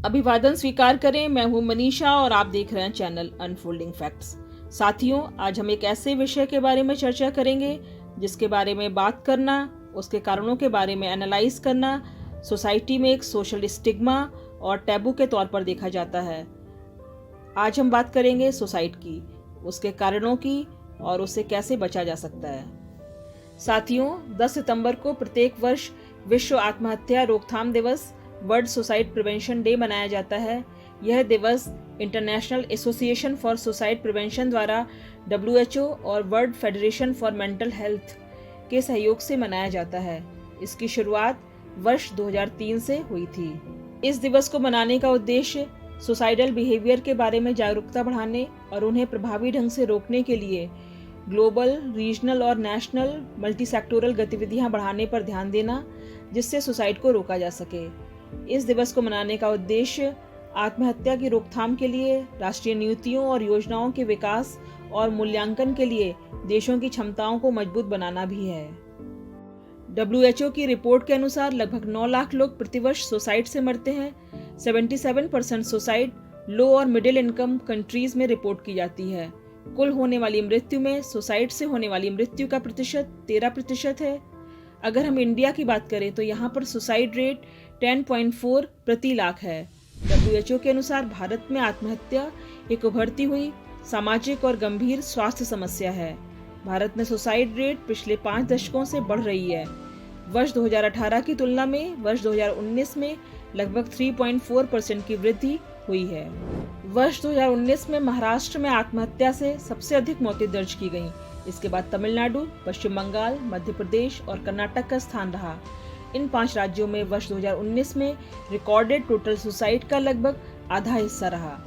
अभिवादन स्वीकार करें। मैं हूं मनीषा और आप देख रहे हैं चैनल अनफोल्डिंग फैक्ट्स। साथियों, आज हम एक ऐसे विषय के बारे में चर्चा करेंगे जिसके बारे में बात करना, उसके कारणों के बारे में एनालाइज करना सोसाइटी में एक सोशल स्टिग्मा और टैबू के तौर पर देखा जाता है। आज हम बात करेंगे सुसाइड की, उसके कारणों की और उससे कैसे बचा जा सकता है। साथियों, 10 सितंबर को प्रत्येक वर्ष विश्व आत्महत्या रोकथाम दिवस वर्ल्ड सुसाइड प्रिवेंशन डे मनाया जाता है। यह दिवस international association for suicide prevention द्वारा WHO और world federation for mental health के सहयोग से मनाया जाता है। इसकी शुरुआत वर्ष 2003 से हुई थी। इस दिवस को मनाने का उद्देश्य सुसाइडल बिहेवियर के बारे में जागरूकता बढ़ाने और उन्हें प्रभावी ढंग से रोकने के लिए ग्लोबल, रीजनल और नेशनल मल्टी सेक्टोरल गतिविधियां बढ़ाने पर ध्यान देना, जिससे सुसाइड को रोका जा सके। इस दिवस को मनाने का उद्देश्य आत्महत्या की रोकथाम के लिए राष्ट्रीय नीतियों और योजनाओं के विकास और मूल्यांकन के लिए देशों की क्षमताओं को मजबूत बनाना भी है। WHO की रिपोर्ट के अनुसार लगभग 9 लाख लोग प्रतिवर्ष सुसाइड से मरते हैं। 77% सुसाइड लो और मिडिल इनकम कंट्रीज में रिपोर्ट की जाती है। कुल होने वाली मृत्यु में सुसाइड से होने वाली मृत्यु का प्रतिशत 13% है। अगर हम इंडिया की बात करें तो यहाँ पर सुसाइड रेट 10.4 प्रति लाख है। WHO के अनुसार भारत में आत्महत्या एक उभरती हुई सामाजिक और गंभीर स्वास्थ्य समस्या है। भारत में सुसाइड रेट पिछले 5 दशकों से बढ़ रही है। वर्ष 2018 की तुलना में वर्ष 2019 में लगभग 3.4% की वृद्धि हुई है। वर्ष 2019 में महाराष्ट्र में आत्महत्या से सबसे अधिक मौतें दर्ज की गईं। इसके बाद तमिलनाडु, पश्चिम बंगाल, मध्य प्रदेश और कर्नाटक का स्थान रहा। इन 5 राज्यों में वर्ष 2019 में रिकॉर्डेड टोटल सुसाइड का लगभग आधा हिस्सा रहा।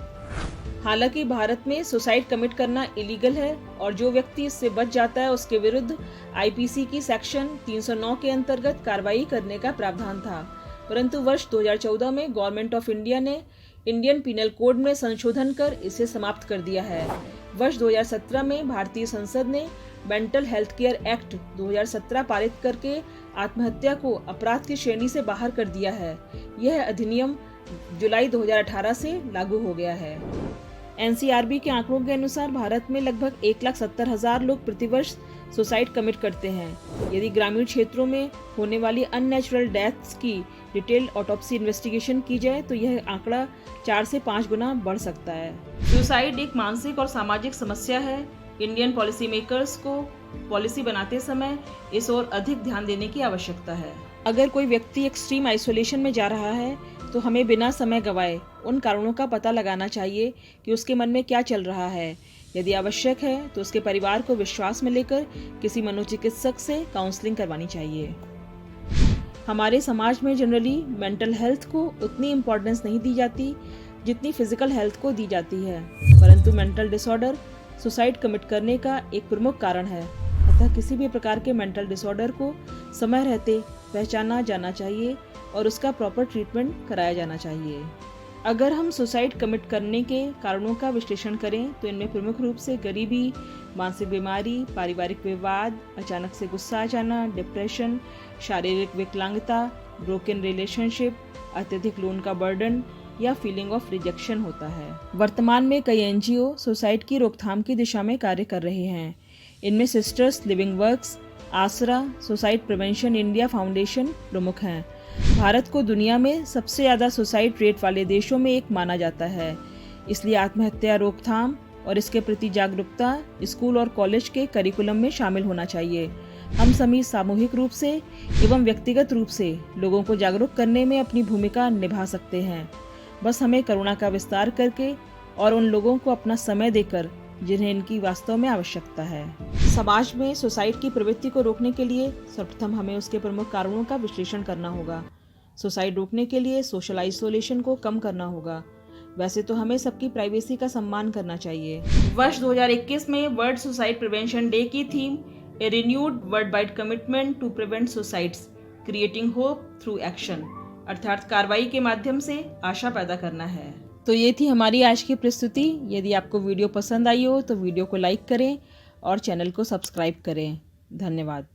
हालांकि भारत में सुसाइड कमिट करना इलीगल है और जो व्यक्ति इससे बच जाता है उसके विरुद्ध IPC की सेक्शन 309 के अंतर्गत कार्रवाई करने का प्रावधान था। परंतु वर्ष 2014 में गवर्नमेंट ऑफ इंडिया ने इंडियन पीनल कोड में संशोधन कर इसे समाप्त कर दिया है। वर्ष 2017 में भारतीय संसद ने मेंटल हेल्थ केयर एक्ट 2017 पारित करके आत्महत्या को अपराध की श्रेणी से बाहर कर दिया है। यह अधिनियम जुलाई 2018 से लागू हो गया है। NCRB के आंकड़ों के अनुसार भारत में लगभग 1,70,000 लोग प्रतिवर्ष सुसाइड कमिट करते हैं। यदि ग्रामीण क्षेत्रों में होने वाली अननेचुरल डेथ्स की डिटेल्ड ऑटोप्सी इन्वेस्टिगेशन की जाए तो यह आंकड़ा 4 से 5 गुना बढ़ सकता है। सुसाइड एक मानसिक और सामाजिक समस्या है। इंडियन पॉलिसी मेकर्स को पॉलिसी बनाते समय इस ओर अधिक ध्यान देने की आवश्यकता है। अगर कोई व्यक्ति एक्सट्रीम आइसोलेशन में जा रहा है तो हमें बिना समय गंवाए उन कारणों का पता लगाना चाहिए कि उसके मन में क्या चल रहा है। यदि आवश्यक है तो उसके परिवार को विश्वास में लेकर किसी मनोचिकित्सक से काउंसलिंग करवानी चाहिए। हमारे समाज में जनरली मेंटल हेल्थ को उतनी इम्पोर्टेंस नहीं दी जाती जितनी फिजिकल हेल्थ को दी जाती है, परंतु मेंटल डिसऑर्डर सुसाइड कमिट करने का एक प्रमुख कारण है। अतः किसी भी प्रकार के मेंटल डिसऑर्डर को समय रहते पहचाना जाना चाहिए और उसका प्रॉपर ट्रीटमेंट कराया जाना चाहिए। अगर हम सुसाइड कमिट करने के कारणों का विश्लेषण करें तो इनमें प्रमुख रूप से गरीबी, मानसिक बीमारी, पारिवारिक विवाद, अचानक से गुस्सा आ जाना, डिप्रेशन, शारीरिक विकलांगता, ब्रोकन रिलेशनशिप, अत्यधिक लोन का बर्डन या फीलिंग ऑफ रिजेक्शन होता है। वर्तमान में कई NGO सुसाइड की रोकथाम की दिशा में कार्य कर रहे हैं। इनमें सिस्टर्स लिविंग वर्क्स, आसरा, सुसाइड प्रिवेंशन इंडिया फाउंडेशन प्रमुख हैं। भारत को दुनिया में सबसे ज़्यादा सुसाइड रेट वाले देशों में एक माना जाता है। इसलिए आत्महत्या रोकथाम और इसके प्रति जागरूकता स्कूल और कॉलेज के करिकुलम में शामिल होना चाहिए। हम सभी सामूहिक रूप से एवं व्यक्तिगत रूप से लोगों को जागरूक करने में अपनी भूमिका निभा सकते हैं। बस हमें करुणा का विस्तार करके और उन लोगों को अपना समय देकर जिन्हें इनकी वास्तव में आवश्यकता है। समाज में सुसाइड की प्रवृत्ति को रोकने के लिए सर्वप्रथम हमें उसके प्रमुख कारणों का विश्लेषण करना होगा। सुसाइड रोकने के लिए सोशल आइसोलेशन को कम करना होगा। वैसे तो हमें सबकी प्राइवेसी का सम्मान करना चाहिए। वर्ष 2021 में वर्ल्ड सुसाइड प्रिवेंशन डे की theme a renewed worldwide commitment to prevent suicides creating hope through action, अर्थात कार्रवाई के माध्यम से आशा पैदा करना है। तो ये थी हमारी आज की प्रस्तुति। यदि आपको वीडियो पसंद आई हो तो वीडियो को लाइक करें और चैनल को सब्सक्राइब करें। धन्यवाद।